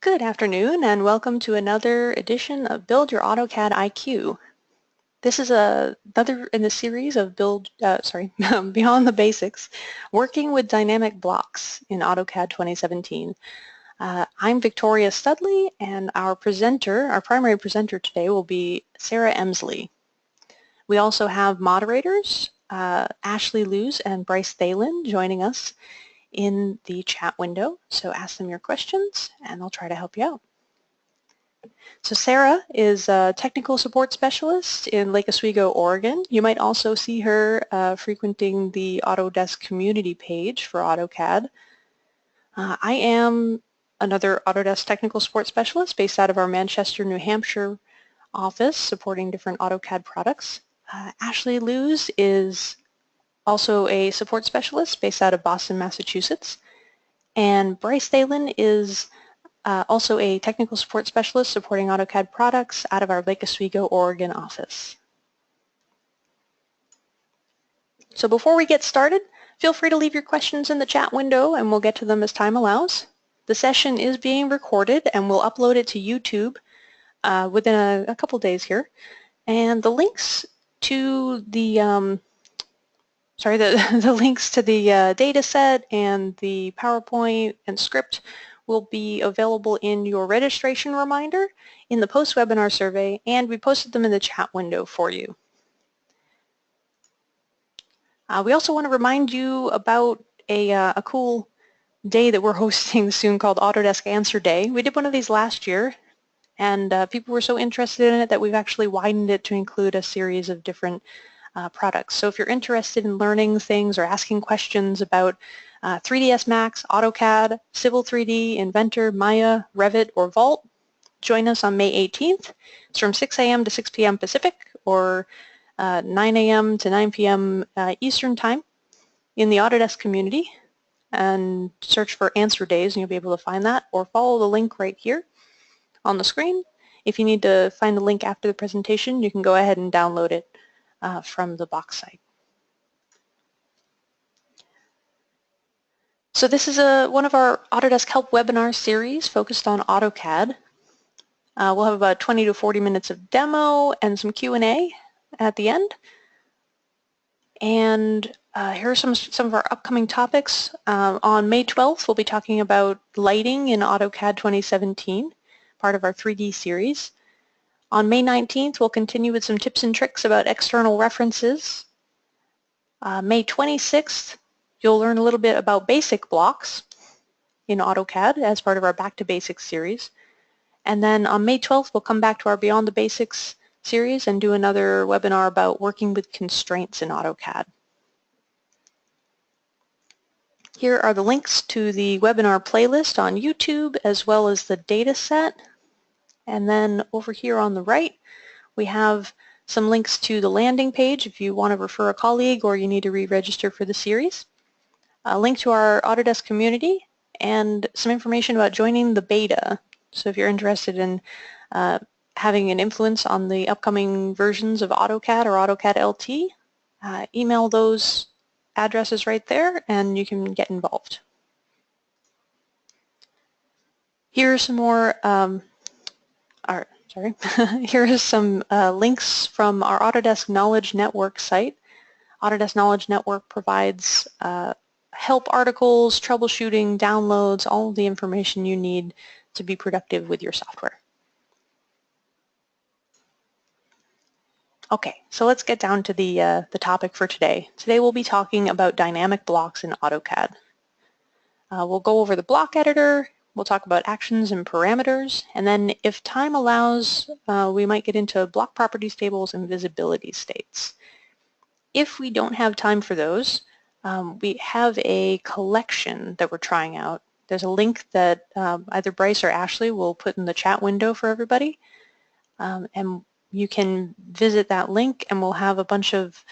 Good afternoon and welcome to another edition of Build Your AutoCAD IQ. This is another in the series of Beyond the Basics, working with dynamic blocks in AutoCAD 2017. I'm Victoria Studley, and our primary presenter today will be Sarah Emsley. We also have moderators, Ashley Luz and Bryce Thalen, joining us in the chat window, so ask them your questions and they'll try to help you out. So Sarah is a technical support specialist in Lake Oswego, Oregon. You might also see her frequenting the Autodesk community page for AutoCAD. I am another Autodesk technical support specialist based out of our Manchester, New Hampshire office supporting different AutoCAD products. Ashley Luz is also a support specialist based out of Boston, Massachusetts. And Bryce Thalen is also a technical support specialist supporting AutoCAD products out of our Lake Oswego, Oregon office. So before we get started, feel free to leave your questions in the chat window and we'll get to them as time allows. The session is being recorded and we'll upload it to YouTube within a couple days here. And the links to the the links to the data set and the PowerPoint and script will be available in your registration reminder, in the post-webinar survey, and we posted them in the chat window for you. We also want to remind you about a cool day that we're hosting soon called Autodesk Answer Day. We did one of these last year, and people were so interested in it that we've actually widened it to include a series of different products. So if you're interested in learning things or asking questions about 3ds Max, AutoCAD, Civil 3D, Inventor, Maya, Revit, or Vault, join us on May 18th. It's from 6 a.m. to 6 p.m. Pacific or 9 a.m. to 9 p.m. Eastern Time in the Autodesk community, and search for Answer Days and you'll be able to find that, or follow the link right here on the screen. If you need to find the link after the presentation, you can go ahead and download it from the box site. So this is one of our Autodesk Help webinar series focused on AutoCAD. We'll have about 20 to 40 minutes of demo and some Q&A at the end. And here are some of our upcoming topics. On May 12th, we'll be talking about lighting in AutoCAD 2017, part of our 3D series. On May 19th, we'll continue with some tips and tricks about external references. May 26th, you'll learn a little bit about basic blocks in AutoCAD as part of our Back to Basics series. And then on May 12th, we'll come back to our Beyond the Basics series and do another webinar about working with constraints in AutoCAD. Here are the links to the webinar playlist on YouTube as well as the data set. And then over here on the right, we have some links to the landing page if you want to refer a colleague or you need to re-register for the series, a link to our Autodesk community, and some information about joining the beta. So if you're interested in having an influence on the upcoming versions of AutoCAD or AutoCAD LT, email those addresses right there and you can get involved. Here are some more here are some links from our Autodesk Knowledge Network site. Autodesk Knowledge Network provides help articles, troubleshooting, downloads, all of the information you need to be productive with your software. Okay, so let's get down to the topic for today. Today we'll be talking about dynamic blocks in AutoCAD. We'll go over the block editor. We'll talk about actions and parameters, and then if time allows, we might get into block properties tables and visibility states. If we don't have time for those, we have a collection that we're trying out. There's a link that either Bryce or Ashley will put in the chat window for everybody, and you can visit that link and we'll have a bunch of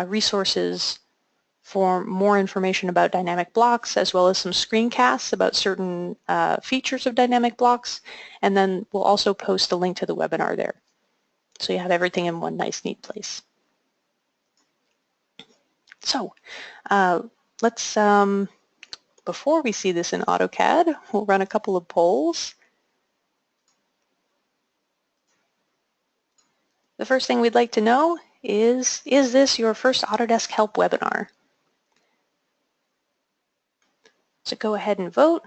resources for more information about dynamic blocks, as well as some screencasts about certain features of dynamic blocks, and then we'll also post a link to the webinar there. So you have everything in one nice, neat place. So let's, before we see this in AutoCAD, we'll run a couple of polls. The first thing we'd like to know is this your first Autodesk Help webinar? So go ahead and vote.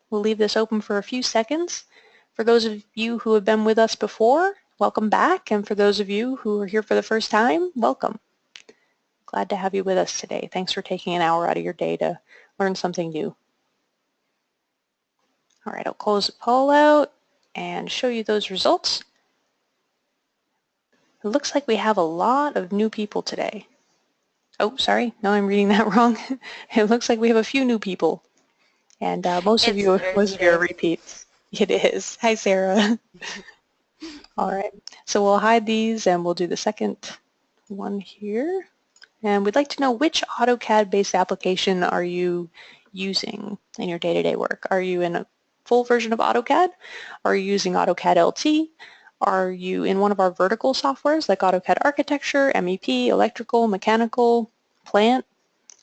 We'll leave this open for a few seconds. For those of you who have been with us before, welcome back. And for those of you who are here for the first time, welcome. Glad to have you with us today. Thanks for taking an hour out of your day to learn something new. All right, I'll close the poll out and show you those results. It looks like we have a lot of new people today. Oh, sorry. No, I'm reading that wrong. It looks like we have a few new people. And most of you are repeats. It is. Hi, Sarah. All right. So we'll hide these and we'll do the second one here. And we'd like to know, which AutoCAD-based application are you using in your day-to-day work? Are you in a full version of AutoCAD? Are you using AutoCAD LT? Are you in one of our vertical softwares like AutoCAD Architecture, MEP, Electrical, Mechanical, Plant?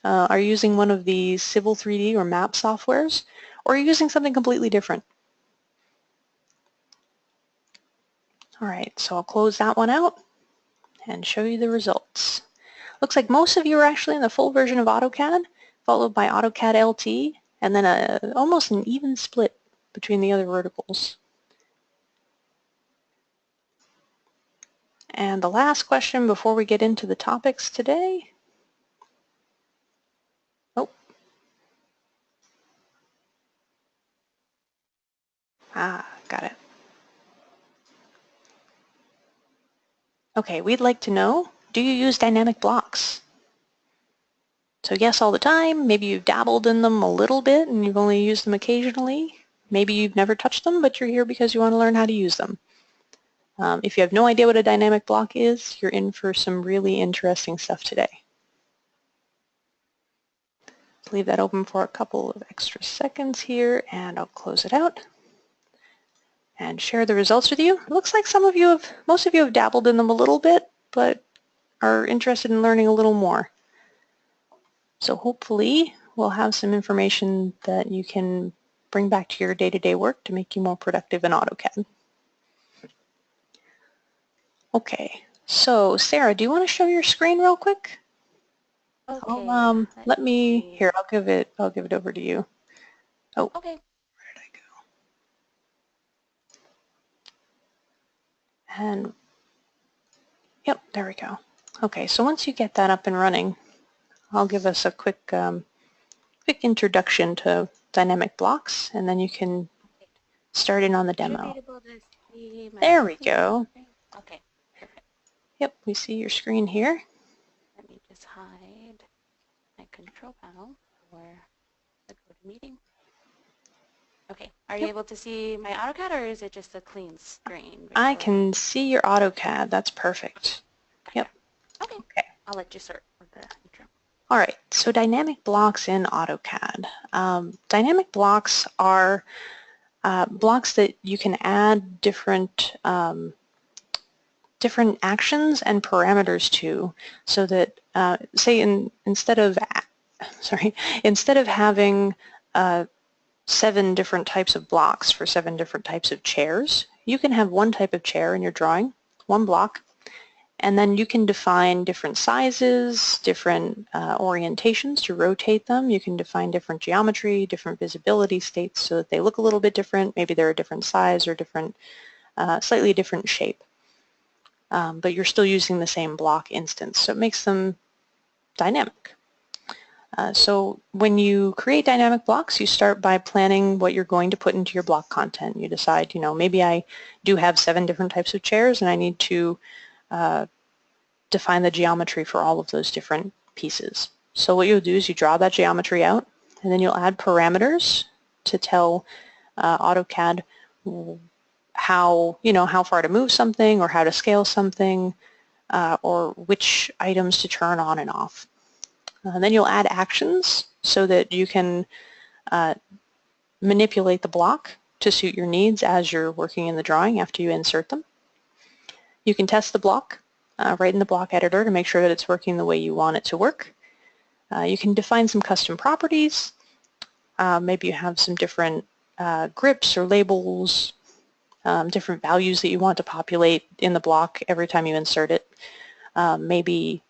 Are you using one of the Civil 3D or map softwares? Or are you using something completely different? All right, so I'll close that one out and show you the results. Looks like most of you are actually in the full version of AutoCAD, followed by AutoCAD LT, and then almost an even split between the other verticals. And the last question before we get into the topics today. Oh. Got it. Okay, we'd like to know, do you use dynamic blocks? So yes, all the time. Maybe you've dabbled in them a little bit and you've only used them occasionally. Maybe you've never touched them, but you're here because you want to learn how to use them. If you have no idea what a dynamic block is, you're in for some really interesting stuff today. Leave that open for a couple of extra seconds here, and I'll close it out and share the results with you. It looks like most of you have dabbled in them a little bit, but are interested in learning a little more. So hopefully we'll have some information that you can bring back to your day-to-day work to make you more productive in AutoCAD. Okay, so Sarah, do you want to show your screen real quick? Okay. I'll give it over to you. Oh. Okay. Where did I go? And yep, there we go. Okay, so once you get that up and running, I'll give us a quick introduction to dynamic blocks, and then you can start in on the demo. There we go. Okay, perfect. Yep, we see your screen here. Let me just hide my control panel for the GoToMeeting. Okay, are you able to see my AutoCAD, or is it just a clean screen? I can see your AutoCAD. That's perfect. Gotcha. Yep. Okay. I'll let you start with the intro. All right, so dynamic blocks in AutoCAD. Dynamic blocks are blocks that you can add different actions and parameters to, so that say instead of having 7 different types of blocks for 7 different types of chairs, you can have one type of chair in your drawing, one block, and then you can define different sizes, different orientations to rotate them. You can define different geometry, different visibility states so that they look a little bit different. Maybe they're a different size or different, slightly different shape. But you're still using the same block instance, so it makes them dynamic. So when you create dynamic blocks, you start by planning what you're going to put into your block content. You decide, maybe I do have 7 different types of chairs and I need to define the geometry for all of those different pieces. So what you'll do is you draw that geometry out, and then you'll add parameters to tell AutoCAD how far to move something, or how to scale something, or which items to turn on and off. And then you'll add actions so that you can manipulate the block to suit your needs as you're working in the drawing after you insert them. You can test the block right in the block editor to make sure that it's working the way you want it to work. You can define some custom properties. Maybe you have some different grips or labels different values that you want to populate in the block every time you insert it. Maybe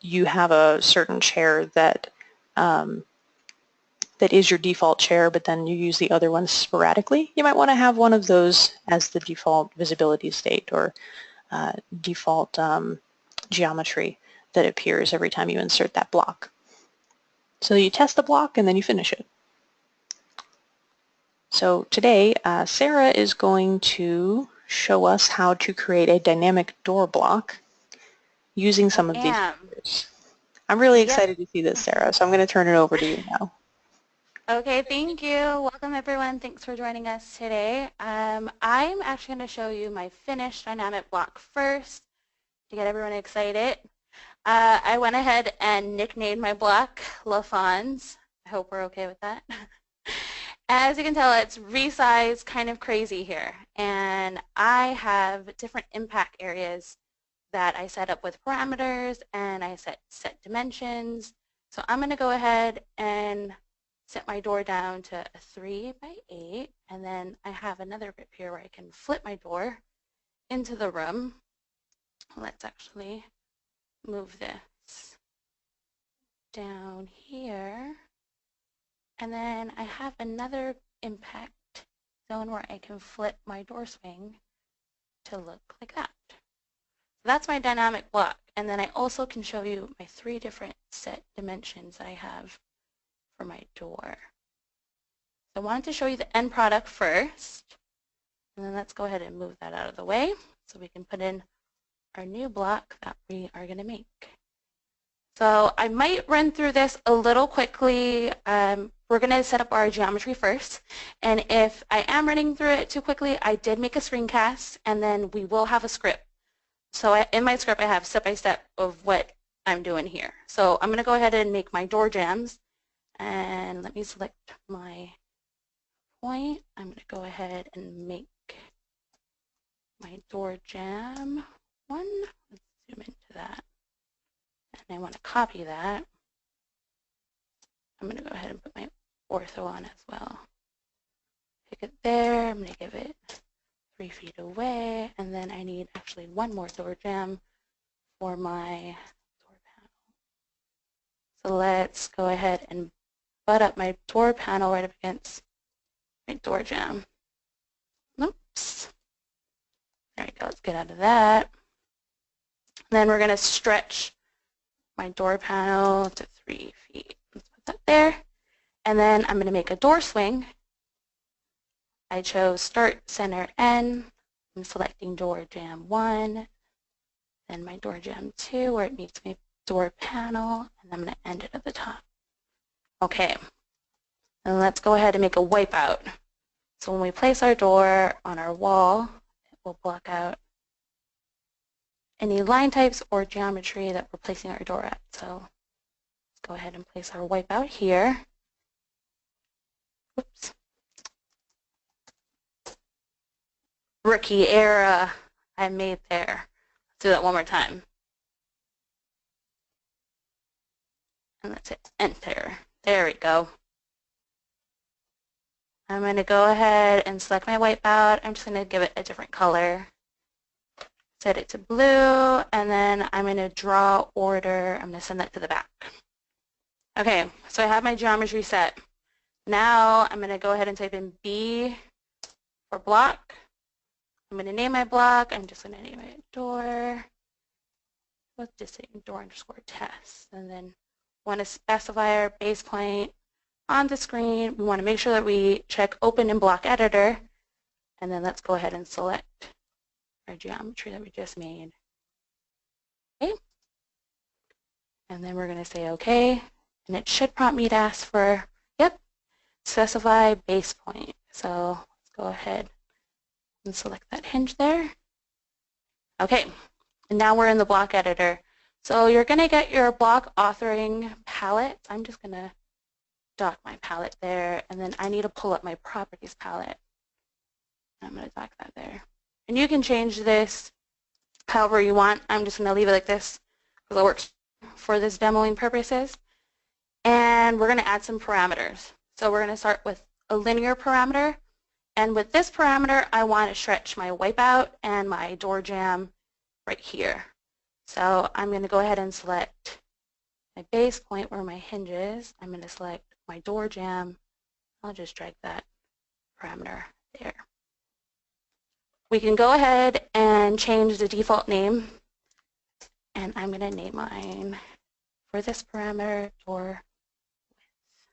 you have a certain chair that that is your default chair, but then you use the other ones sporadically. You might want to have one of those as the default visibility state or default geometry that appears every time you insert that block. So you test the block and then you finish it. So today, Sarah is going to show us how to create a dynamic door block using I some of these am. features. I'm really Yep. excited to see this, Sarah, so I'm going to turn it over to you now. Okay, thank you. Welcome everyone. Thanks for joining us today. I'm actually going to show you my finished dynamic block first to get everyone excited. I went ahead and nicknamed my block LaFons. I hope we're okay with that. As you can tell, it's resized kind of crazy here. And I have different impact areas that I set up with parameters and I set dimensions. So I'm going to go ahead and set my door down to a 3 by 8. And then I have another bit here where I can flip my door into the room. Let's actually move this down here. And then I have another impact zone where I can flip my door swing to look like that. So that's my dynamic block. And then I also can show you my 3 different set dimensions that I have for my door. So I wanted to show you the end product first. And then let's go ahead and move that out of the way so we can put in our new block that we are going to make. So I might run through this a little quickly. We're going to set up our geometry first. And if I am running through it too quickly, I did make a screencast, and then we will have a script. So in my script, I have step-by-step of what I'm doing here. So I'm going to go ahead and make my door jambs. And let me select my point. I'm going to go ahead and make my door jamb 1. Let's zoom into that. And I want to copy that. I'm going to go ahead and put my ortho on as well. Pick it there. I'm going to give it 3 feet away. And then I need actually one more door jamb for my door panel. So let's go ahead and butt up my door panel right up against my door jamb. Oops. There we go. Let's get out of that. Then we're going to stretch my door panel to 3 feet. Let's put that there. And then I'm going to make a door swing. I chose start, center, end. I'm selecting door jamb 1, then my door jamb 2 where it meets my door panel, and I'm going to end it at the top. Okay, and let's go ahead and make a wipeout. So when we place our door on our wall, it will block out any line types or geometry that we're placing our door at. So let's go ahead and place our wipeout here. Whoops. Rookie error I made there. Let's do that one more time. And let's hit enter. There we go. I'm going to go ahead and select my wipeout. I'm just going to give it a different color. Set it to blue, and then I'm going to draw order. I'm going to send that to the back. Okay, so I have my geometry set. Now I'm going to go ahead and type in B for block. I'm going to name my block. I'm just going to name it door. Let's just say door underscore test. And then want to specify our base point on the screen. We want to make sure that we check open in block editor. And then let's go ahead and select our geometry that we just made. Okay. And then we're going to say OK. And it should prompt me to ask for, yep, specify base point. So let's go ahead and select that hinge there. Okay, and now we're in the block editor. So you're going to get your block authoring palette. I'm just going to dock my palette there, and then I need to pull up my properties palette. I'm going to dock that there. And you can change this however you want. I'm just going to leave it like this because it works for this demoing purposes. And we're going to add some parameters. So we're going to start with a linear parameter. And with this parameter, I want to stretch my wipeout and my door jamb right here. So I'm going to go ahead and select my base point where my hinge is. I'm going to select my door jamb. I'll just drag that parameter there. We can go ahead and change the default name, and I'm going to name mine for this parameter door width.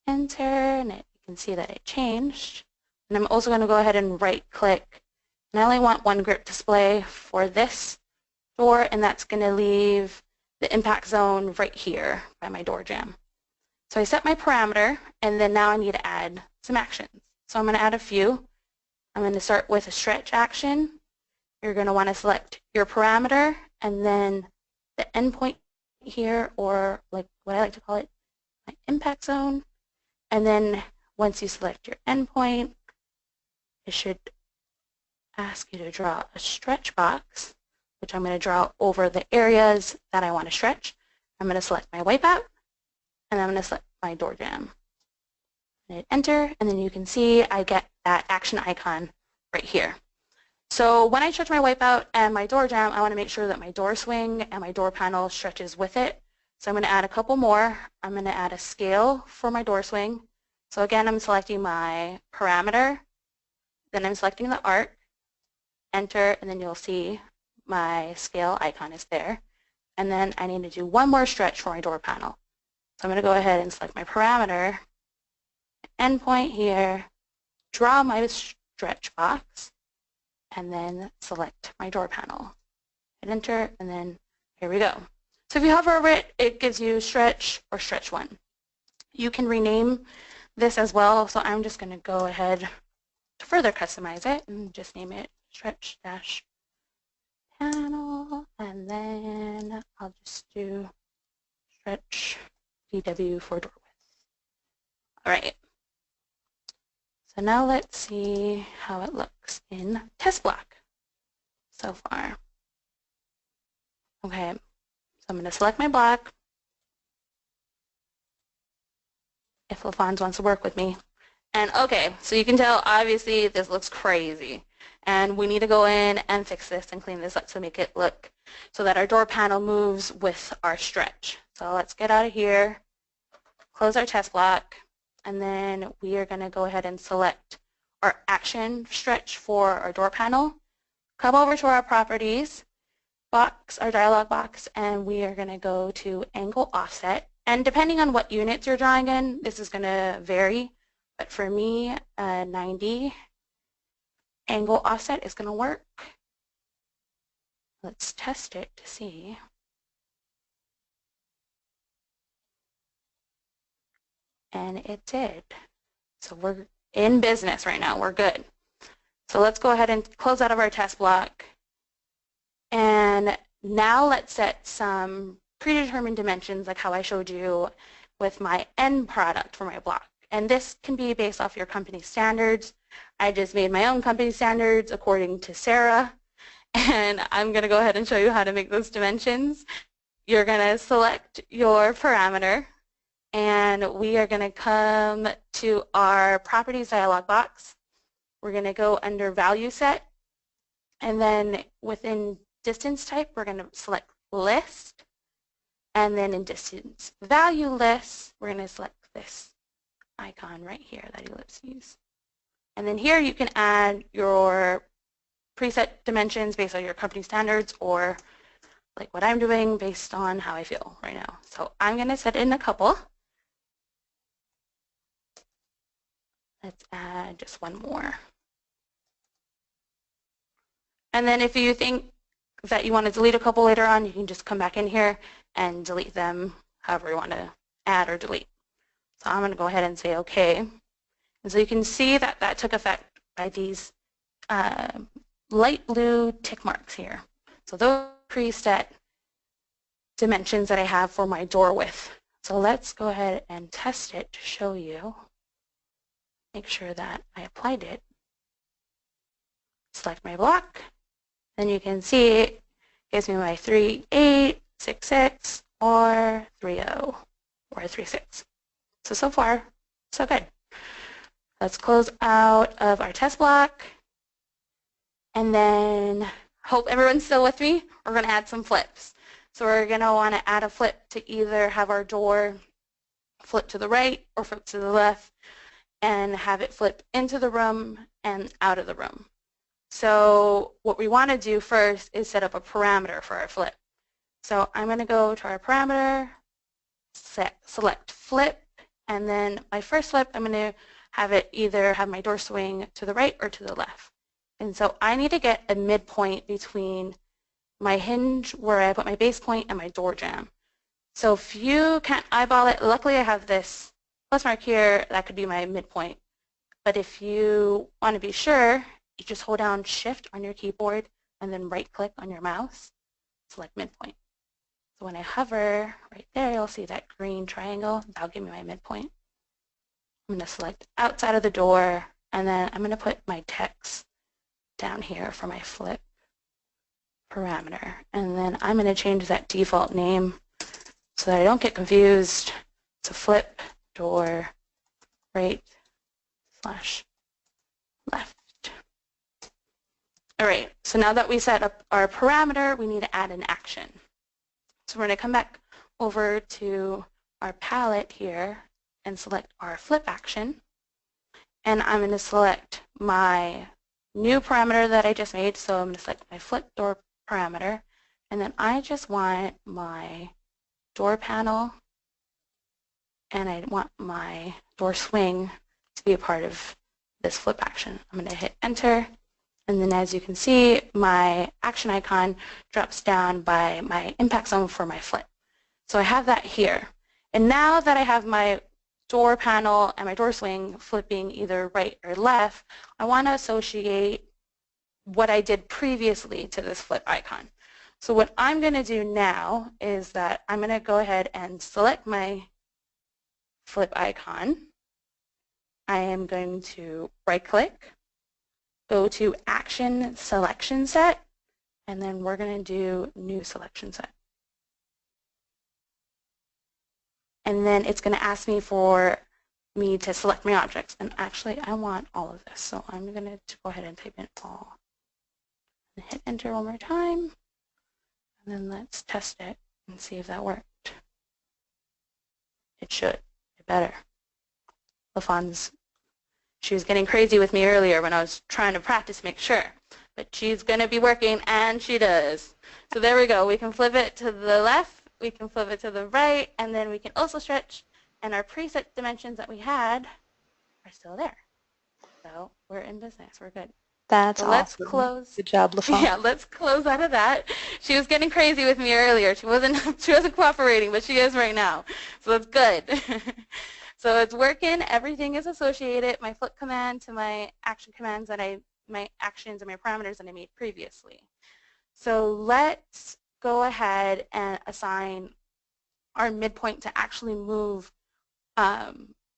Enter, and you can see that it changed. And I'm also going to go ahead and right click, and I only want one grip display for this door, and that's going to leave the impact zone right here by my door jamb. So I set my parameter, and then now I need to add some actions. So I'm going to add a few. I'm going to start with a stretch action. You're going to want to select your parameter and then the endpoint here, or like what I like to call it, my impact zone. And then once you select your endpoint, it should ask you to draw a stretch box, which I'm going to draw over the areas that I want to stretch. I'm going to select my wipeout, and I'm going to select my door jamb. And hit enter, and then you can see I get that action icon right here. So when I stretch my wipeout and my door jamb, I want to make sure that my door swing and my door panel stretches with it. So I'm going to add a couple more. I'm going to add a scale for my door swing. So again, I'm selecting my parameter, then I'm selecting the arc, enter, and then you'll see my scale icon is there. And then I need to do one more stretch for my door panel. So I'm going to go ahead and select my parameter, endpoint here, draw my stretch box, and then select my door panel. Hit enter, and then here we go. So if you hover over it, it gives you stretch or stretch one. You can rename this as well, so I'm just going to go ahead to further customize it and just name it stretch dash panel, and then I'll just do stretch DW for door width. All right. So now let's see how it looks in test block so far. Okay, so I'm going to select my block if LaFons wants to work with me. And okay, so you can tell obviously this looks crazy. And we need to go in and fix this and clean this up to make it look so that our door panel moves with our stretch. So let's get out of here, close our test block, and then we are going to go ahead and select our action stretch for our door panel. Come over to our properties box, our dialog box, and we are going to go to angle offset. And depending on what units you're drawing in, this is going to vary. But for me, 90 angle offset is going to work. Let's test it to see. And it did. So we're in business right now. We're good. So let's go ahead and close out of our test block. And now let's set some predetermined dimensions like how I showed you with my end product for my block. And this can be based off your company standards. I just made my own company standards according to Sarah. And I'm going to go ahead and show you how to make those dimensions. You're going to select your parameter, and we are going to come to our properties dialog box. We're going to go under value set, and then within distance type, we're going to select list, and then in distance value list, we're going to select this icon right here that ellipses. And then here you can add your preset dimensions based on your company standards, or like what I'm doing based on how I feel right now. So I'm going to set in a couple. Let's add just one more. And then if you think that you want to delete a couple later on, you can just come back in here and delete them however you want to add or delete. So I'm going to go ahead and say OK. And so you can see that that took effect by these light blue tick marks here. So those are preset dimensions that I have for my door width. So let's go ahead and test it to show you. Make sure that I applied it. Select my block. Then you can see it gives me my 3866 or 30 or 36. So far, so good. Let's close out of our test block. And then hope everyone's still with me. We're going to add some flips. So we're going to want to add a flip to either have our door flip to the right or flip to the left and have it flip into the room and out of the room. So what we want to do first is set up a parameter for our flip. So I'm going to go to our parameter, select flip, and then my first flip, I'm going to have it either have my door swing to the right or to the left. And so I need to get a midpoint between my hinge where I put my base point and my door jamb. So if you can't eyeball it, luckily I have this plus mark here, that could be my midpoint. But if you want to be sure, you just hold down Shift on your keyboard and then right click on your mouse, select midpoint. So when I hover right there, you'll see that green triangle. That'll give me my midpoint. I'm going to select outside of the door, and then I'm going to put my text down here for my flip parameter. And then I'm going to change that default name so that I don't get confused to flip door right / left. All right, so now that we set up our parameter, we need to add an action. So we're going to come back over to our palette here and select our flip action. And I'm going to select my new parameter that I just made. So I'm going to select my flip door parameter. And then I just want my door panel and I want my door swing to be a part of this flip action. I'm going to hit enter. And then as you can see, my action icon drops down by my impact zone for my flip. So I have that here. And now that I have my door panel and my door swing flipping either right or left, I want to associate what I did previously to this flip icon. So what I'm going to do now is that I'm going to go ahead and select my flip icon. I am going to right click, go to Action Selection Set, and then we're going to do New Selection Set. And then it's going to ask me for me to select my objects. And actually, I want all of this. So I'm going to go ahead and type in all. And hit enter one more time. And then let's test it and see if that worked. It should. It better. LaFawn's, she was getting crazy with me earlier when I was trying to practice, make sure. But she's going to be working, and she does. So there we go. We can flip it to the left, we can flip it to the right, and then we can also stretch, and our preset dimensions that we had are still there. So we're in business. We're good. That's So let's awesome. close. Good job, LaFawn. Yeah, let's close out of that. She was getting crazy with me earlier. She wasn't cooperating, but she is right now. So that's good. So it's working. Everything is associated. My flip command to my action commands that my actions and my parameters that I made previously. So let's go ahead and assign our midpoint to actually move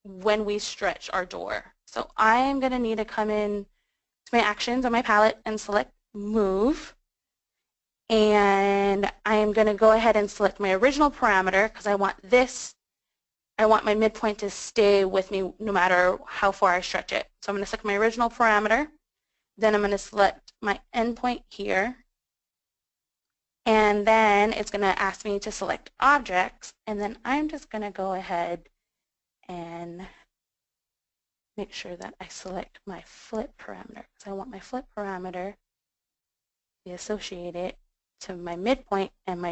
when we stretch our door. So I am going to need to come in to my actions on my palette and select move. And I am going to go ahead and select my original parameter because I want my midpoint to stay with me no matter how far I stretch it. So I'm going to select my original parameter. Then I'm going to select my endpoint here. And then it's going to ask me to select objects. And then I'm just going to go ahead and make sure that I select my flip parameter because I want my flip parameter to be associated to my midpoint and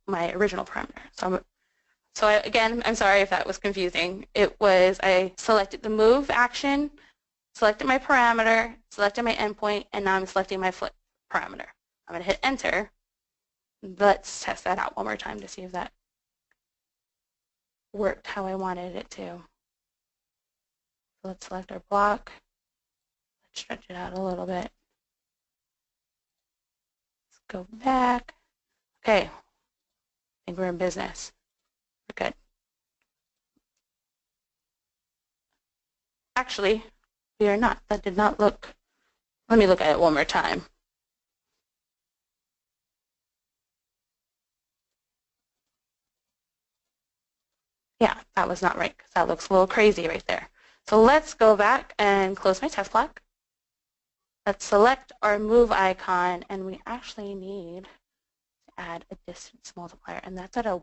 my original parameter. Again, I'm sorry if that was confusing. It was I selected the move action, selected my parameter, selected my endpoint, and now I'm selecting my flip parameter. I'm going to hit enter. Let's test that out one more time to see if that worked how I wanted it to. So let's select our block. Let's stretch it out a little bit. Let's go back. Okay, I think we're in business. We're good. Actually, we are not. That did not look. Let me look at it one more time. Yeah, that was not right because that looks a little crazy right there. So let's go back and close my test block. Let's select our move icon, and we actually need to add a distance multiplier, and that's at a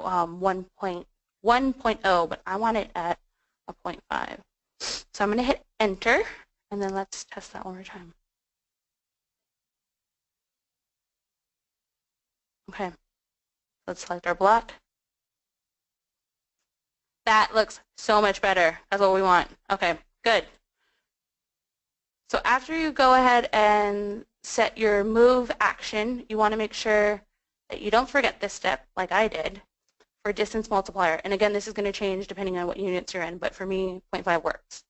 1.1.0, but I want it at a 0.5. So I'm going to hit enter, and then let's test that one more time. Okay, let's select our block. That looks so much better. That's what we want. Okay, good. So after you go ahead and set your move action, you want to make sure that you don't forget this step like I did for distance multiplier. And again, this is going to change depending on what units you're in, but for me, 0.5 works.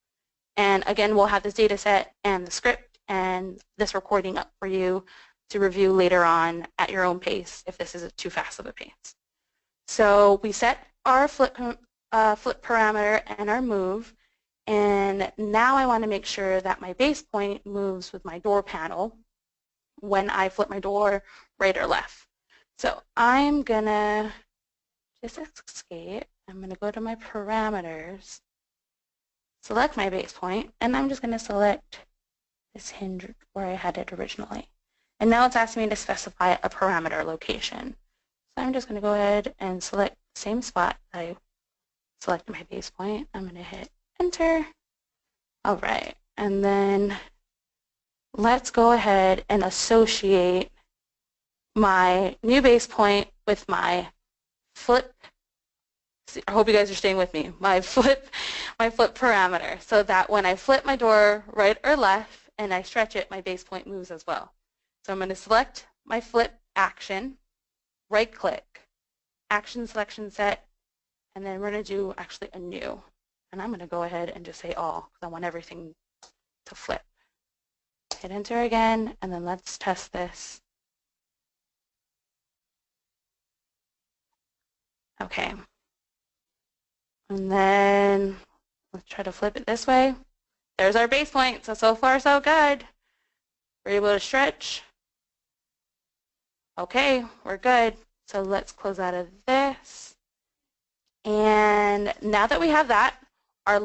And again, we'll have this data set and the script and this recording up for you to review later on at your own pace if this is too fast of a pace. So we set our flip parameter and our move, and now I want to make sure that my base point moves with my door panel when I flip my door right or left. So I'm going to just escape. I'm going to go to my parameters, select my base point, and I'm just going to select this hinge where I had it originally. And now it's asking me to specify a parameter location. So I'm just going to go ahead and select the same spot that I selected my base point. I'm going to hit enter. All right, and then let's go ahead and associate my new base point with my flip. I hope you guys are staying with me. My flip parameter, so that when I flip my door right or left and I stretch it, my base point moves as well. So I'm going to select my flip action, right click, action selection set, and then we're going to do actually a new. And I'm going to go ahead and just say all because I want everything to flip. Hit enter again, and then let's test this. Okay. And then let's try to flip it this way. There's our base point. So far so good. We're able to stretch. Okay, we're good. So let's close out of this. And now that we have that, our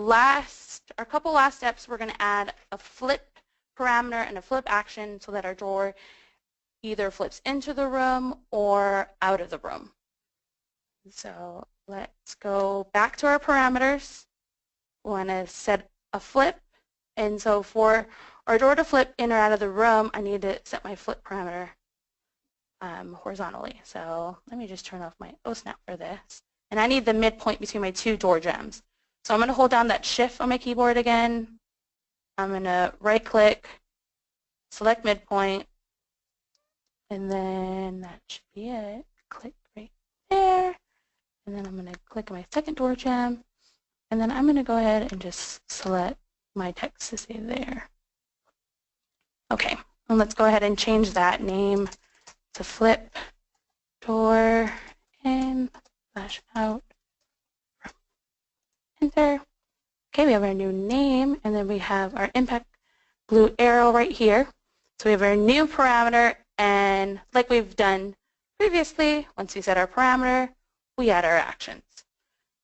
couple last steps, we're going to add a flip parameter and a flip action so that our door either flips into the room or out of the room. So let's go back to our parameters. We want to set a flip. And so for our door to flip in or out of the room, I need to set my flip parameter horizontally. So let me just turn off my OSNAP for this. And I need the midpoint between my two door gems. So I'm going to hold down that shift on my keyboard again. I'm going to right click, select midpoint, and then that should be it. Click right there. And then I'm going to click my second door gem. And then I'm going to go ahead and just select my text to say there. Okay, and let's go ahead and change that name to flip door in / out. Enter. Okay, we have our new name, and then we have our impact blue arrow right here. So we have our new parameter, and like we've done previously, once we set our parameter, we add our actions.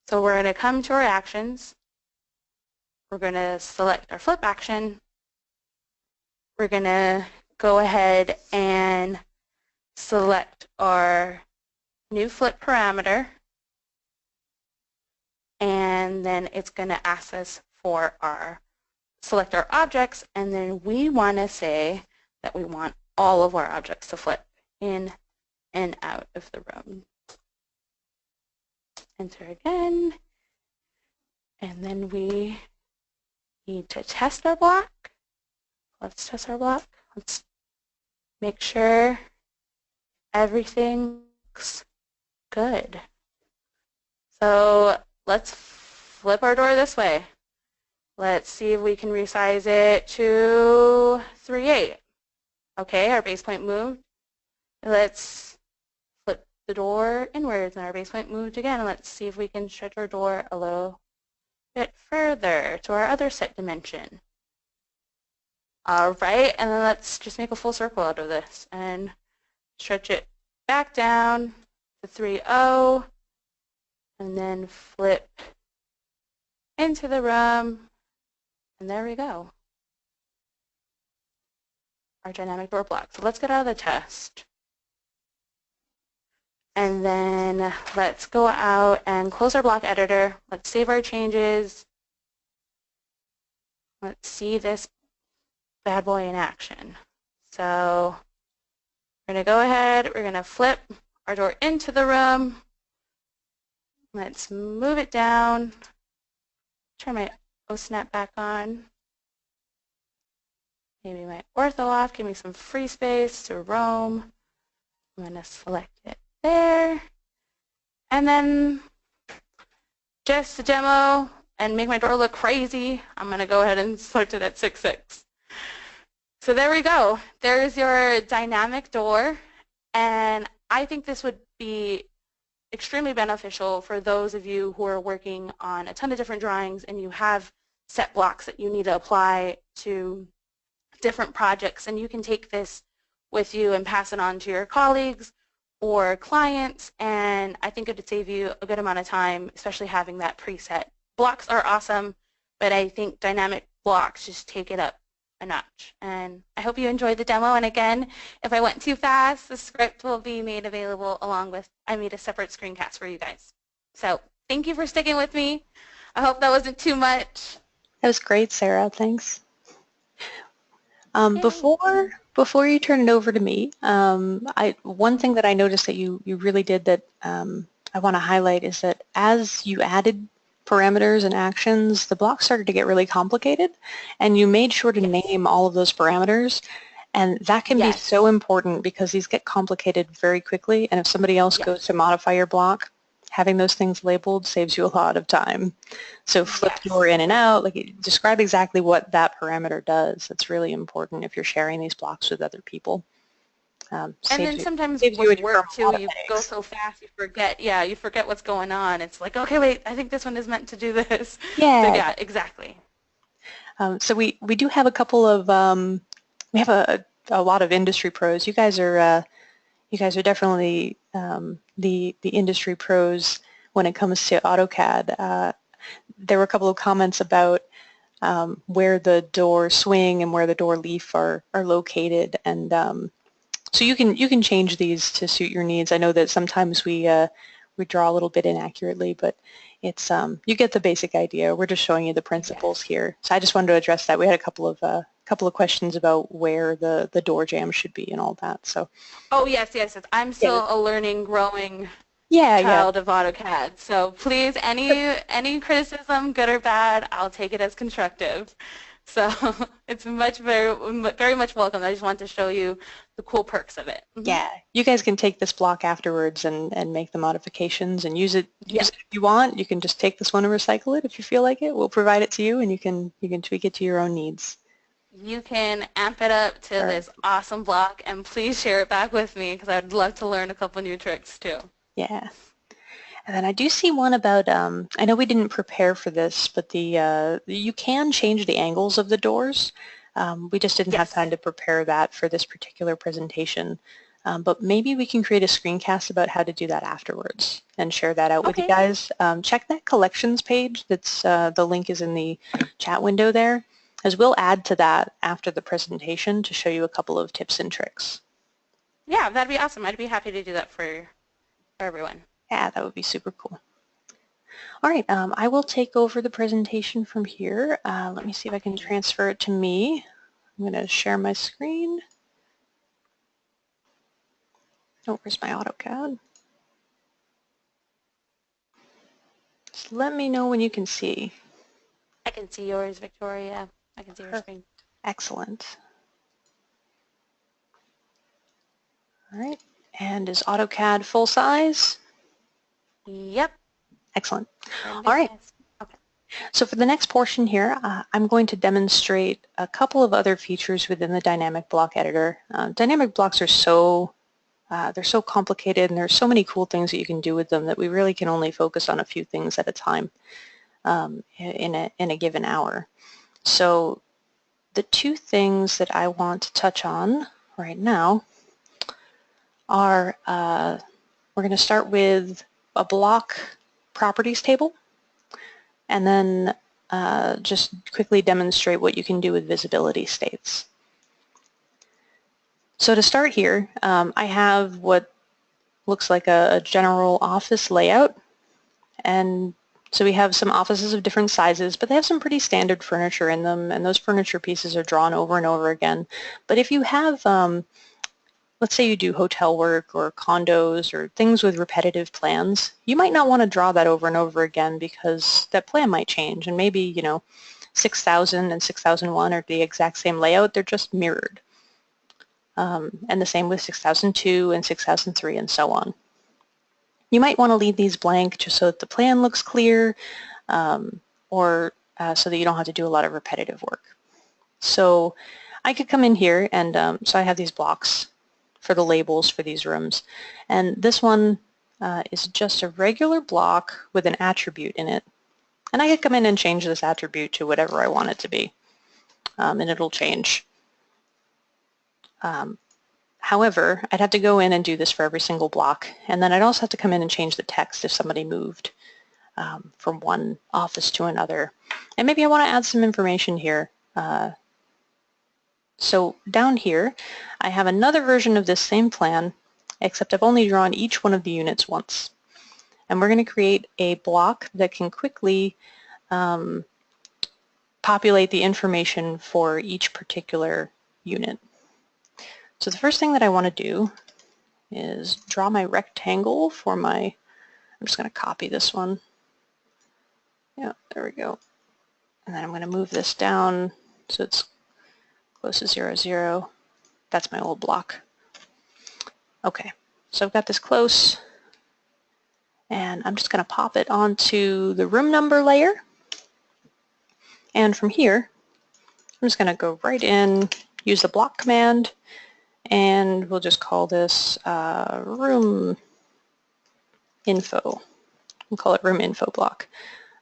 So we're going to come to our actions. We're going to select our flip action. We're going to go ahead and select our new flip parameter. And then it's going to ask us for select our objects, and then we want to say that we want all of our objects to flip in and out of the room. Enter again, and then we need to test our block. Let's test our block. Let's make sure everything's good. So let's flip our door this way. Let's see if we can resize it to 3/8. Okay, our base point moved. Let's flip the door inwards, and our base point moved again. Let's see if we can stretch our door a little bit further to our other set dimension. All right, and then let's just make a full circle out of this and stretch it back down to 3/0, and then flip into the room And there we go, our dynamic door block. So let's get out of the test. And then let's go out and close our block editor. Let's save our changes. Let's see this bad boy in action. So we're going to go ahead, we're going to flip our door into the room. Let's move it down. Turn my O-snap back on. Maybe my ortho off, give me some free space to roam. I'm going to select it there. And then just to demo and make my door look crazy, I'm going to go ahead and select it at 6.6. So there we go. There's your dynamic door. And I think this would be extremely beneficial for those of you who are working on a ton of different drawings and you have set blocks that you need to apply to different projects, and you can take this with you and pass it on to your colleagues or clients, and I think it would save you a good amount of time, especially having that preset. Blocks are awesome, but I think dynamic blocks just take it up a notch. And I hope you enjoyed the demo, and again, if I went too fast, the script will be made available along with, I made a separate screencast for you guys. So thank you for sticking with me. I hope that wasn't too much. That was great, Sarah. Thanks. Yay. Before you turn it over to me, one thing that I noticed that you really did that I want to highlight is that as you added parameters and actions, the block started to get really complicated, and you made sure to name all of those parameters. And that can be so important because these get complicated very quickly, and if somebody else goes to modify your block, having those things labeled saves you a lot of time. So flip door in and out, like describe exactly what that parameter does. That's really important if you're sharing these blocks with other people. And then sometimes with work too, you go so fast you forget, you forget what's going on. It's like, okay, wait, I think this one is meant to do this. Yeah. So yeah, exactly. So we do have a couple of, we have a lot of industry pros. You guys are definitely the industry pros when it comes to AutoCAD. There were a couple of comments about where the door swing and where the door leaf are located, and so you can change these to suit your needs. I know that sometimes we draw a little bit inaccurately, but it's you get the basic idea. We're just showing you the principles here. So I just wanted to address that. We had a couple of questions about where the door jamb should be and all that. So. Oh yes. I'm still a learning, growing child of AutoCAD. So please, any criticism, good or bad, I'll take it as constructive. So it's very much welcome. I just want to show you the cool perks of it. Yeah, you guys can take this block afterwards and make the modifications and use it if you want. You can just take this one and recycle it if you feel like it. We'll provide it to you, and you can tweak it to your own needs. You can amp it up to this awesome block, and please share it back with me because I'd love to learn a couple new tricks too. Yeah. And then I do see one about, I know we didn't prepare for this, but you can change the angles of the doors. We just didn't have time to prepare that for this particular presentation. But maybe we can create a screencast about how to do that afterwards and share that out with you guys. Check that collections page. That's the link is in the chat window there, as we'll add to that after the presentation to show you a couple of tips and tricks. Yeah, that'd be awesome. I'd be happy to do that for everyone. Yeah, that would be super cool. All right, I will take over the presentation from here. Let me see if I can transfer it to me. I'm going to share my screen. Oh, where's my AutoCAD? Just let me know when you can see. I can see yours, Victoria. I can see your screen. Excellent. All right, and is AutoCAD full size? Yep. Excellent. All right. Okay. So for the next portion here, I'm going to demonstrate a couple of other features within the dynamic block editor. Dynamic blocks are they're so complicated, and there's so many cool things that you can do with them that we really can only focus on a few things at a time in a given hour. So the two things that I want to touch on right now are we're going to start with a block properties table, and then just quickly demonstrate what you can do with visibility states. So to start here, I have what looks like a general office layout. And so we have some offices of different sizes, but they have some pretty standard furniture in them, and those furniture pieces are drawn over and over again. But if you have, let's say you do hotel work or condos or things with repetitive plans, you might not want to draw that over and over again because that plan might change, and maybe, you know, 6000 and 6001 are the exact same layout, they're just mirrored. And the same with 6002 and 6003 and so on. You might want to leave these blank just so that the plan looks clear, or so that you don't have to do a lot of repetitive work. So I could come in here and so I have these blocks for the labels for these rooms, and this one is just a regular block with an attribute in it, and I could come in and change this attribute to whatever I want it to be, and it'll change. However, I'd have to go in and do this for every single block, and then I'd also have to come in and change the text if somebody moved from one office to another. And maybe I want to add some information here. So down here, I have another version of this same plan, except I've only drawn each one of the units once. And we're going to create a block that can quickly populate the information for each particular unit. So the first thing that I want to do is draw my rectangle for my, I'm just going to copy this one. Yeah, there we go. And then I'm going to move this down so it's close to 0, 0. That's my old block. Okay, so I've got this close, and I'm just going to pop it onto the room number layer. And from here, I'm just going to go right in, use the block command, and we'll just call this room info. We'll call it room info block.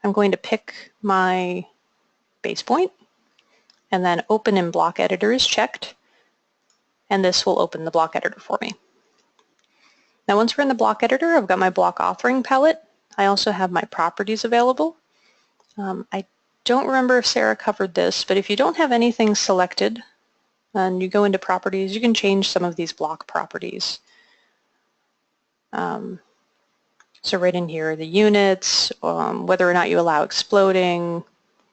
I'm going to pick my base point, and then open in block editor is checked, and this will open the block editor for me. Now once we're in the block editor, I've got my block authoring palette. I also have my properties available. I don't remember if Sarah covered this, but if you don't have anything selected and you go into properties, you can change some of these block properties. So right in here, the units, whether or not you allow exploding,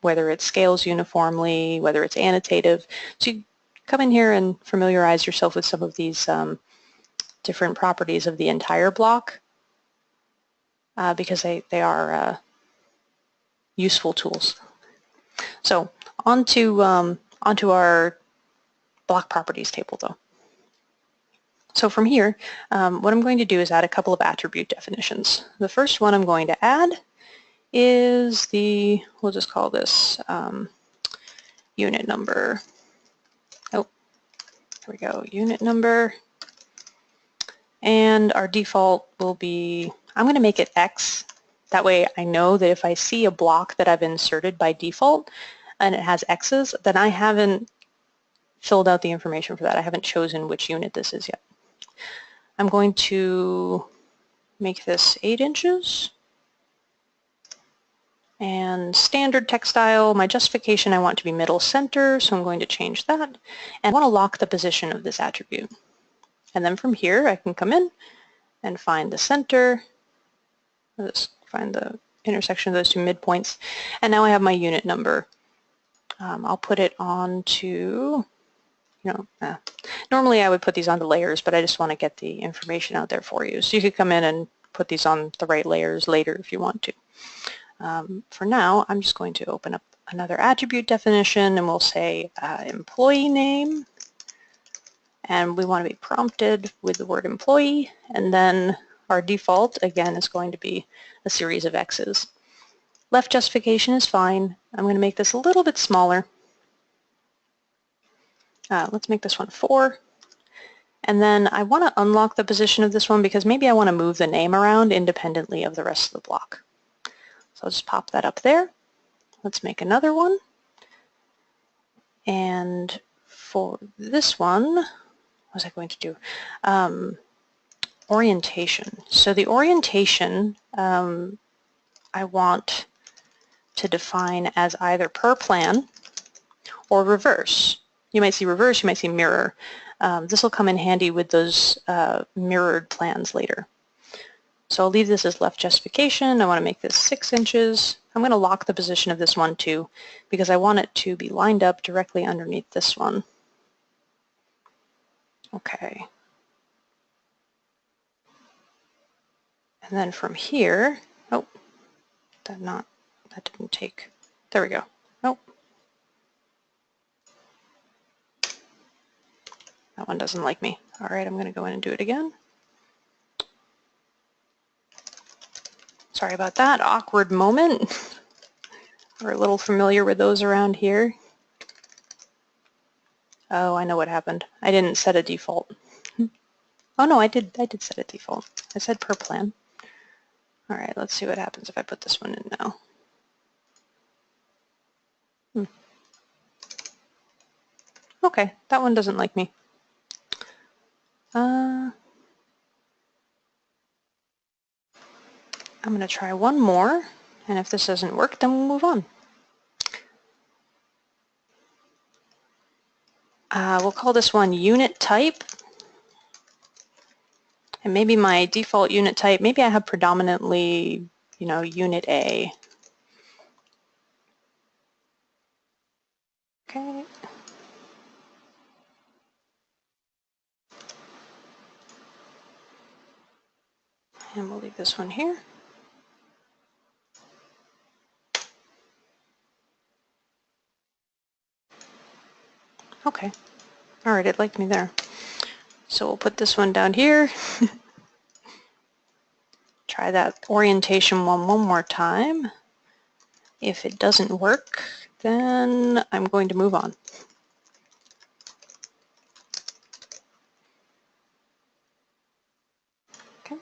whether it scales uniformly, whether it's annotative. So you come in here and familiarize yourself with some of these different properties of the entire block because they are useful tools. So onto our block properties table though. So from here, what I'm going to do is add a couple of attribute definitions. The first one I'm going to add is we'll just call this unit number. Oh, there we go, unit number. And our default will be, I'm going to make it X. That way I know that if I see a block that I've inserted by default and it has X's, then I haven't filled out the information for that. I haven't chosen which unit this is yet. I'm going to make this 8 inches. And standard text style, my justification I want to be middle center, so I'm going to change that. And I want to lock the position of this attribute. And then from here I can come in and find the center, let's find the intersection of those two midpoints, and now I have my unit number. I'll put it onto, normally I would put these onto layers, but I just want to get the information out there for you. So you could come in and put these on the right layers later if you want to. For now, I'm just going to open up another attribute definition, and we'll say employee name, and we want to be prompted with the word employee, and then our default, again, is going to be a series of X's. Left justification is fine. I'm going to make this a little bit smaller. Let's make this one 4. And then I want to unlock the position of this one because maybe I want to move the name around independently of the rest of the block. So I'll just pop that up there. Let's make another one. And for this one, what was I going to do? Orientation. So the orientation, I want to define as either per plan or reverse. You might see reverse, you might see mirror. This will come in handy with those mirrored plans later. So I'll leave this as left justification. I want to make this 6 inches. I'm going to lock the position of this one too, because I want it to be lined up directly underneath this one. Okay. And then from here, oh, that didn't take, there we go. Nope. That one doesn't like me. All right, I'm going to go in and do it again. Sorry about that awkward moment. We're a little familiar with those around here. Oh, I know what happened. I didn't set a default. Oh no, I did set a default. I said per plan. All right, let's see what happens if I put this one in now. Okay, that one doesn't like me. I'm going to try one more, and if this doesn't work, then we'll move on. We'll call this one unit type. And maybe my default unit type, maybe I have predominantly, unit A. Okay. And we'll leave this one here. Okay. All right, it liked me there. So we'll put this one down here. Try that orientation one more time. If it doesn't work, then I'm going to move on. Okay.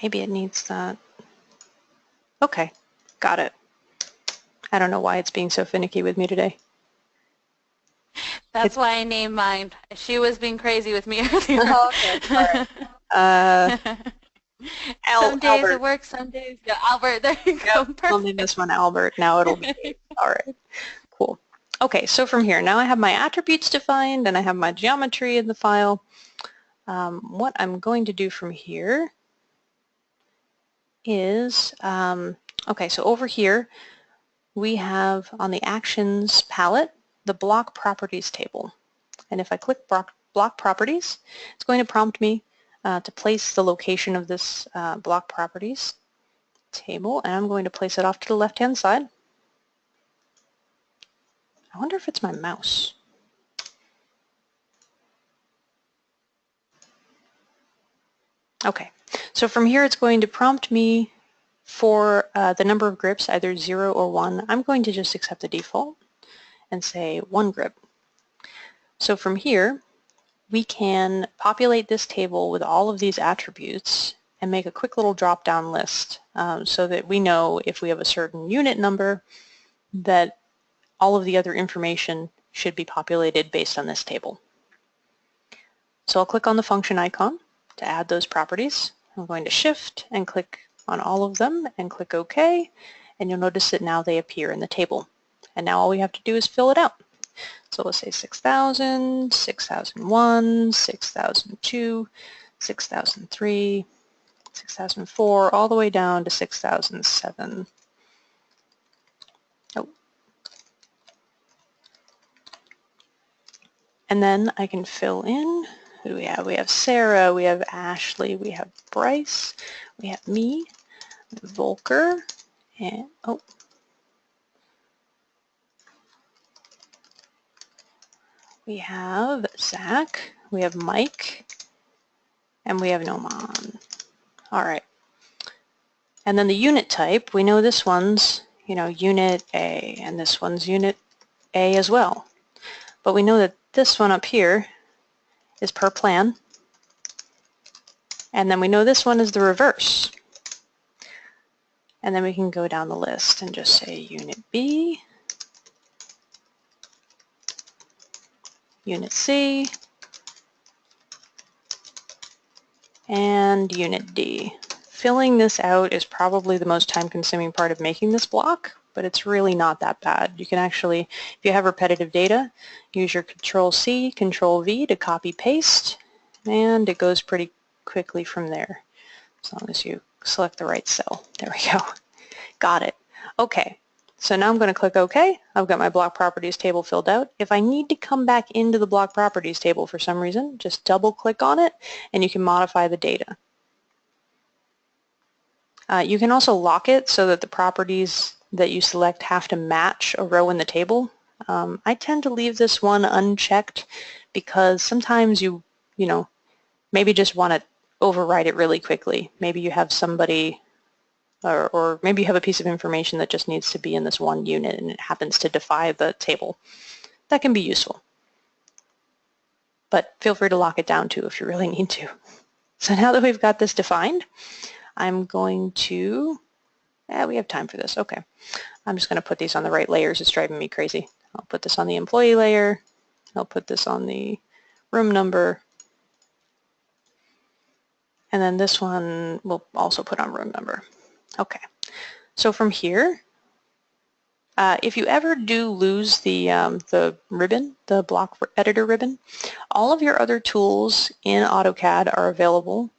Maybe it needs that. Okay, got it. I don't know why it's being so finicky with me today. That's why I named mine. She was being crazy with me earlier. Oh, okay. All right. Some days Albert. it works, some days, yeah, Albert, there you go. Yep, I'll name this one Albert. Now it'll be all right. Cool. Okay, so from here, now I have my attributes defined and I have my geometry in the file. What I'm going to do from here is, okay, so over here we have on the actions palette the block properties table. And if I click block properties, it's going to prompt me to place the location of this block properties table, and I'm going to place it off to the left-hand side. I wonder if it's my mouse. Okay, so from here it's going to prompt me for the number of grips, either 0 or 1. I'm going to just accept the default and say 1 grip. So from here, we can populate this table with all of these attributes and make a quick little drop-down list so that we know if we have a certain unit number that all of the other information should be populated based on this table. So I'll click on the function icon to add those properties. I'm going to shift and click on all of them and click OK, and you'll notice that now they appear in the table. And now all we have to do is fill it out. So let's say 6,000, 6,001, 6,002, 6,003, 6,004, all the way down to 6,007. Oh. And then I can fill in, who do we have? We have Sarah, we have Ashley, we have Bryce, we have me, Volker, and we have Zach, we have Mike, and we have Noman. All right. And then the unit type, we know this one's, unit A, and this one's unit A as well. But we know that this one up here is per plan. And then we know this one is the reverse. And then we can go down the list and just say unit B, unit C, and unit D. filling this out is probably the most time-consuming part of making this block, but it's really not that bad. You can actually, if you have repetitive data, use your Control-C, Control-V to copy-paste, and it goes pretty quickly from there, as long as you select the right cell. There we go. Got it. Okay, so now I'm going to click OK. I've got my block properties table filled out. If I need to come back into the block properties table for some reason, just double-click on it, and you can modify the data. You can also lock it so that the properties that you select have to match a row in the table. I tend to leave this one unchecked because sometimes you maybe just want to override it really quickly. Maybe you have somebody, or maybe you have a piece of information that just needs to be in this one unit and it happens to defy the table. That can be useful. But feel free to lock it down too if you really need to. So now that we've got this defined, I'm going to, we have time for this, okay. I'm just going to put these on the right layers. It's driving me crazy. I'll put this on the employee layer. I'll put this on the room number. And then this one we'll also put on room number. Okay, so from here, if you ever do lose the ribbon, the block editor ribbon, all of your other tools in AutoCAD are available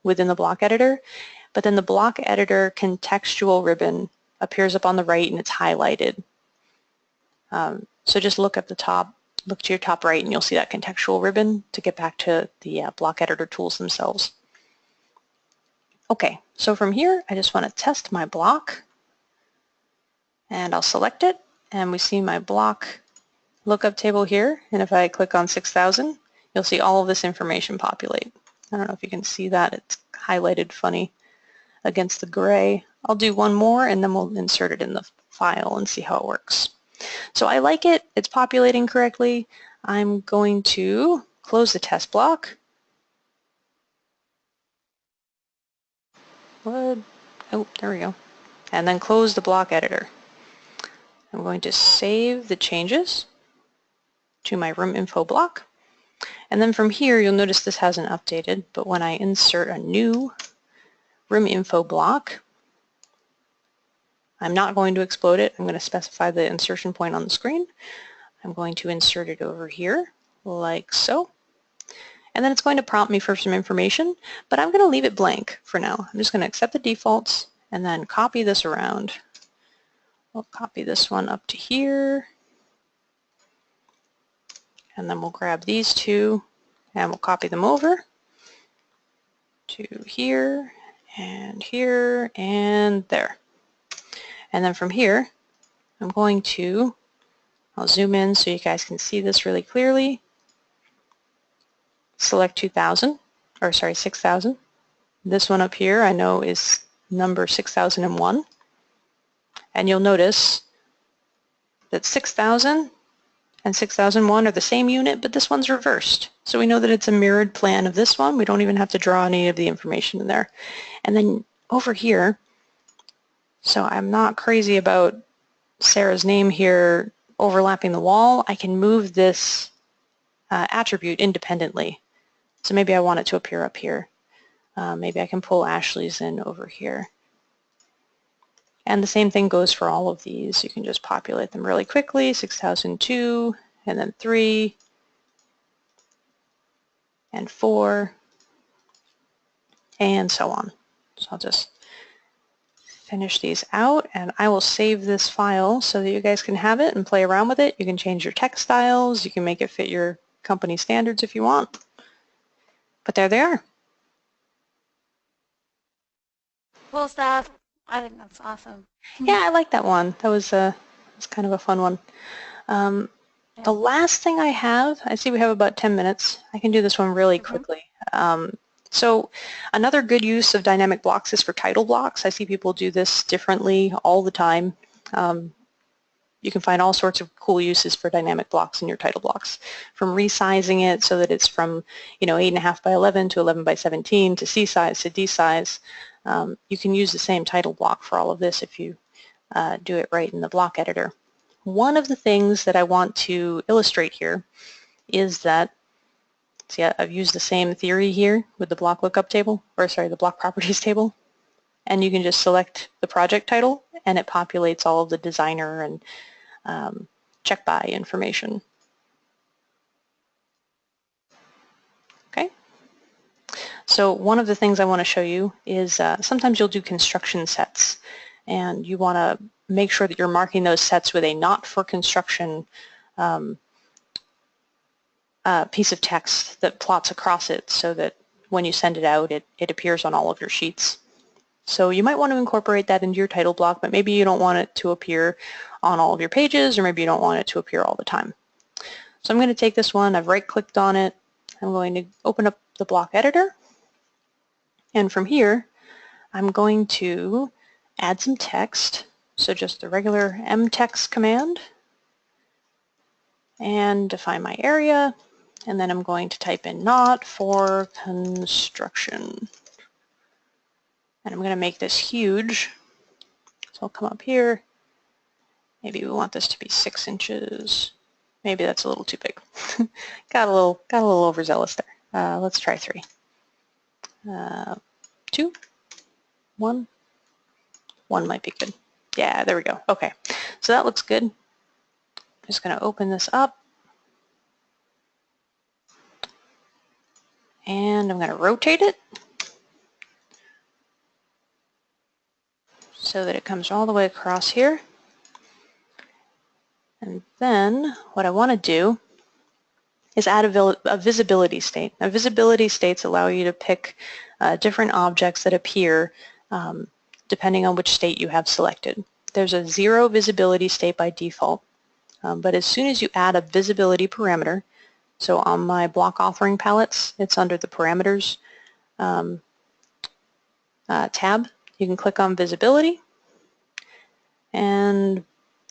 within the block editor, but then the block editor contextual ribbon appears up on the right and it's highlighted. So just look at the top, look to your top right, and you'll see that contextual ribbon to get back to the block editor tools themselves. Okay, so from here, I just want to test my block, and I'll select it, and we see my block lookup table here, and if I click on 6000, you'll see all of this information populate. I don't know if you can see that, it's highlighted funny against the gray. I'll do one more, and then we'll insert it in the file and see how it works. So I like it, it's populating correctly. I'm going to close the test block. What? Oh, there we go. And then close the block editor. I'm going to save the changes to my room info block. And then from here, you'll notice this hasn't updated, but when I insert a new room info block, I'm not going to explode it. I'm going to specify the insertion point on the screen. I'm going to insert it over here, like so. And then it's going to prompt me for some information, but I'm going to leave it blank for now. I'm just going to accept the defaults and then copy this around. We'll copy this one up to here. And then we'll grab these two and we'll copy them over to here and there. And then from here, I'm going to, I'll zoom in so you guys can see this really clearly. Select 6,000. This one up here I know is number 6001. And you'll notice that 6,000 and 6001 are the same unit, but this one's reversed. So we know that it's a mirrored plan of this one. We don't even have to draw any of the information in there. And then over here, so I'm not crazy about Sarah's name here overlapping the wall. I can move this attribute independently. So maybe I want it to appear up here. Maybe I can pull Ashley's in over here. And the same thing goes for all of these. You can just populate them really quickly, 6002, and then 3, and 4, and so on. So I'll just finish these out, and I will save this file so that you guys can have it and play around with it. You can change your text styles. You can make it fit your company standards if you want. But there they are. Cool stuff. I think that's awesome. Yeah, I like that one. That was kind of a fun one. The last thing I have, I see we have about 10 minutes. I can do this one really quickly. So another good use of dynamic blocks is for title blocks. I see people do this differently all the time. You can find all sorts of cool uses for dynamic blocks in your title blocks, from resizing it so that it's from 8.5 by 11 to 11 by 17 to C size to D size. You can use the same title block for all of this if you do it right in the block editor. One of the things that I want to illustrate here is that, see, I've used the same theory here with the block lookup table, or sorry, the block properties table. and you can just select the project title and it populates all of the designer and check by information. Okay. So one of the things I want to show you is sometimes you'll do construction sets and you want to make sure that you're marking those sets with a not for construction piece of text that plots across it so that when you send it out, it appears on all of your sheets. So you might want to incorporate that into your title block, but maybe you don't want it to appear on all of your pages, or maybe you don't want it to appear all the time. So I'm going to take this one, I've right-clicked on it, I'm going to open up the block editor, and from here, I'm going to add some text, so just the regular mtext command, and define my area, and then I'm going to type in not for construction. And I'm going to make this huge. So I'll come up here. Maybe we want this to be 6 inches. Maybe that's a little too big. got a little overzealous there. Let's try 3. 2, 1. 1 might be good. Yeah, there we go. Okay, so that looks good. I'm just going to open this up. And I'm going to rotate it so that it comes all the way across here. And then what I want to do is add a visibility state. Now, visibility states allow you to pick different objects that appear depending on which state you have selected. There's a 0 visibility state by default, but as soon as you add a visibility parameter, so on my block authoring palettes, it's under the parameters tab. You can click on visibility, and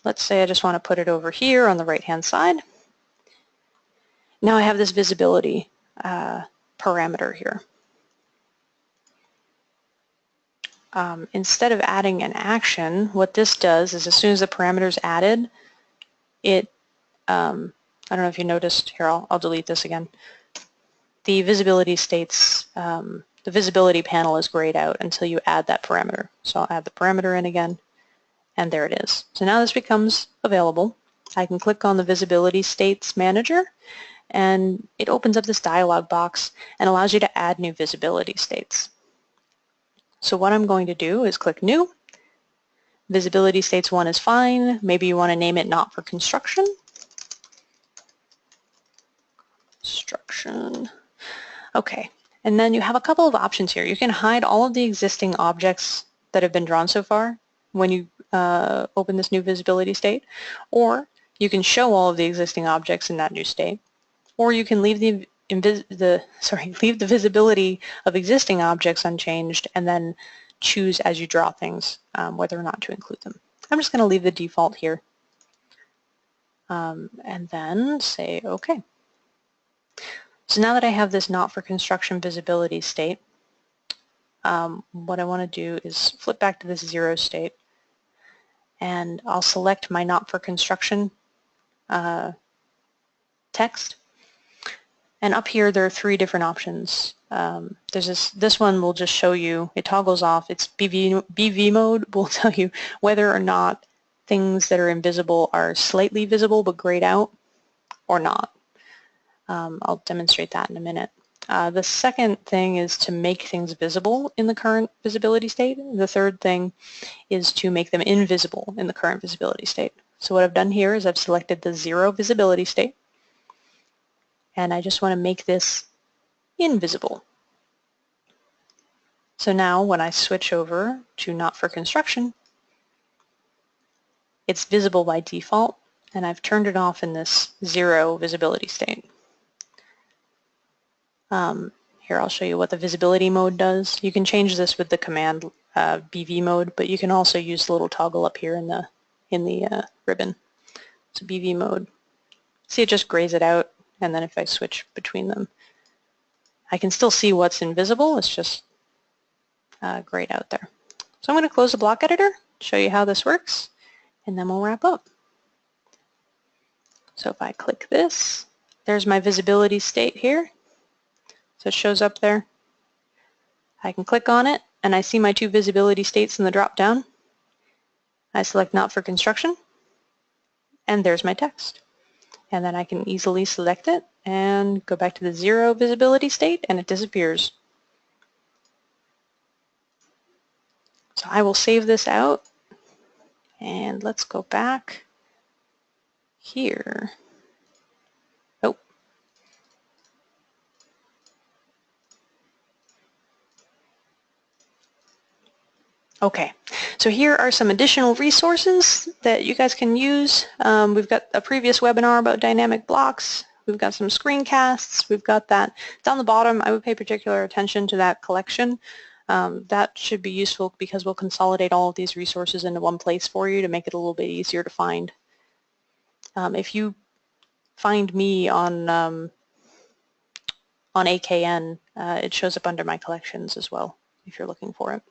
let's say I just want to put it over here on the right-hand side. Now I have this visibility parameter here. Instead of adding an action, what this does is as soon as the parameter is added, it, I don't know if you noticed, here I'll delete this again. The visibility states, the visibility panel is grayed out until you add that parameter. So I'll add the parameter in again, and there it is. So now this becomes available. I can click on the visibility states manager, and it opens up this dialog box and allows you to add new visibility states. So what I'm going to do is click New. Visibility states 1 is fine. Maybe you want to name it not for construction. Construction. Okay, and then you have a couple of options here. You can hide all of the existing objects that have been drawn so far when you open this new visibility state, or you can show all of the existing objects in that new state, or you can leave the visibility of existing objects unchanged and then choose as you draw things whether or not to include them. I'm just going to leave the default here and then say OK. So now that I have this not for construction visibility state, what I want to do is flip back to this 0 state, and I'll select my not for construction text. And up here there are 3 different options. There's this one will just show you, it toggles off, it's BV mode will tell you whether or not things that are invisible are slightly visible but grayed out or not. I'll demonstrate that in a minute. The second thing is to make things visible in the current visibility state. The third thing is to make them invisible in the current visibility state. So what I've done here is I've selected the 0 visibility state, and I just want to make this invisible. So now when I switch over to not for construction, it's visible by default, and I've turned it off in this 0 visibility state. Here I'll show you what the visibility mode does. You can change this with the command BV mode, but you can also use the little toggle up here in the ribbon. So BV mode. See, it just grays it out, and then if I switch between them, I can still see what's invisible. It's just grayed out there. So I'm going to close the block editor, show you how this works, and then we'll wrap up. So if I click this, there's my visibility state here. So it shows up there. I can click on it, and I see my two visibility states in the drop-down. I select Not for Construction, and there's my text. And then I can easily select it and go back to the 0 visibility state, and it disappears. So I will save this out, and let's go back here. Oh, okay. So here are some additional resources that you guys can use. We've got a previous webinar about dynamic blocks. We've got some screencasts. We've got that down the bottom. I would pay particular attention to that collection. That should be useful because we'll consolidate all of these resources into one place for you to make it a little bit easier to find. If you find me on AKN, it shows up under my collections as well if you're looking for it.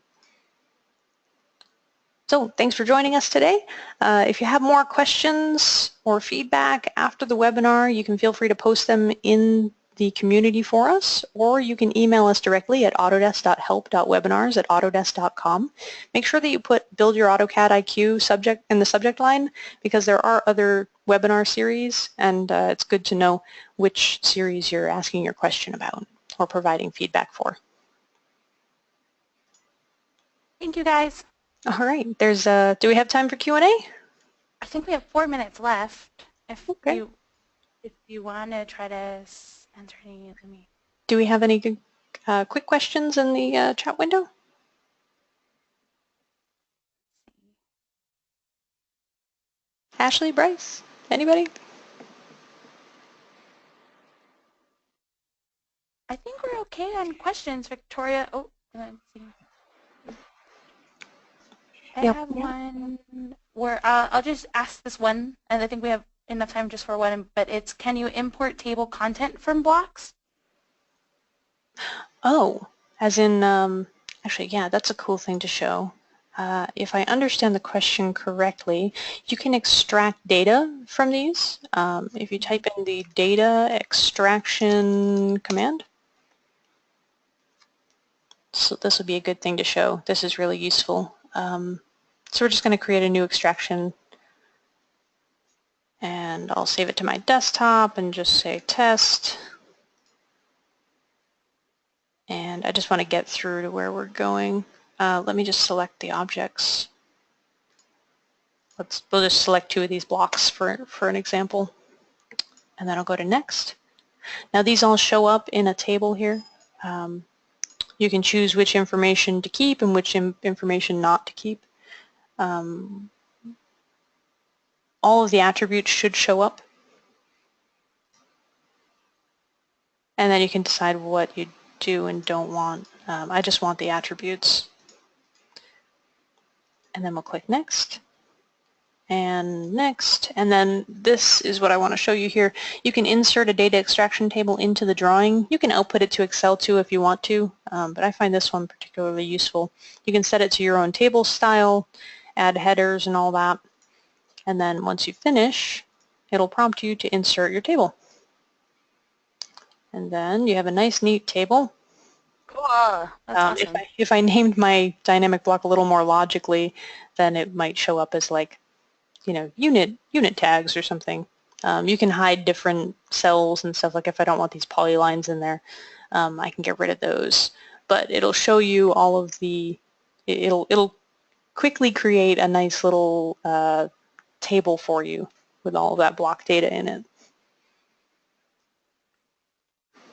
So thanks for joining us today. If you have more questions or feedback after the webinar, you can feel free to post them in the community for us, or you can email us directly at autodesk.help.webinars@autodesk.com. Make sure that you put Build Your AutoCAD IQ subject in the subject line, because there are other webinar series, and it's good to know which series you're asking your question about or providing feedback for. Thank you, guys. All right, do we have time for Q&A? I think we have 4 minutes left. If Okay. you want to try to answer any, let me. Do we have any good, quick questions in the chat window? Ashley, Bryce, anybody? I think we're okay on questions, Victoria. Oh, let's see. I have one where I'll just ask this one, and I think we have enough time just for one, but it's, can you import table content from blocks? Oh, as in, actually, yeah, that's a cool thing to show. If I understand the question correctly, you can extract data from these. If you type in the data extraction command. So this will be a good thing to show. This is really useful. So we're just going to create a new extraction, and I'll save it to my desktop and just say test. And I just want to get through to where we're going. Let me just select the objects. We'll just select 2 of these blocks for an example. And then I'll go to next. Now these all show up in a table here. You can choose which information to keep and which information not to keep. All of the attributes should show up. And then you can decide what you do and don't want. I just want the attributes. And then we'll click next. And next, and then this is what I want to show you here. You can insert a data extraction table into the drawing. You can output it to Excel too if you want to, but I find this one particularly useful. You can set it to your own table style, add headers and all that, and then once you finish, it'll prompt you to insert your table. And then you have a nice, neat table. Cool. That's awesome. If I named my dynamic block a little more logically, then it might show up as like, you know, unit tags or something. You can hide different cells and stuff. Like if I don't want these polylines in there, I can get rid of those. But it'll show you all of the, it'll quickly create a nice little table for you with all of that block data in it.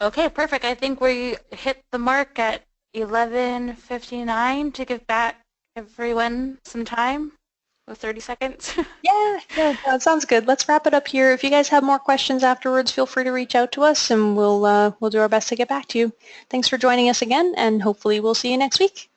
Okay, perfect. I think we hit the mark at 11:59 to give back everyone some time. 30 seconds. Yeah, that sounds good. Let's wrap it up here. If you guys have more questions afterwards, feel free to reach out to us, and we'll do our best to get back to you. Thanks for joining us again, and hopefully we'll see you next week.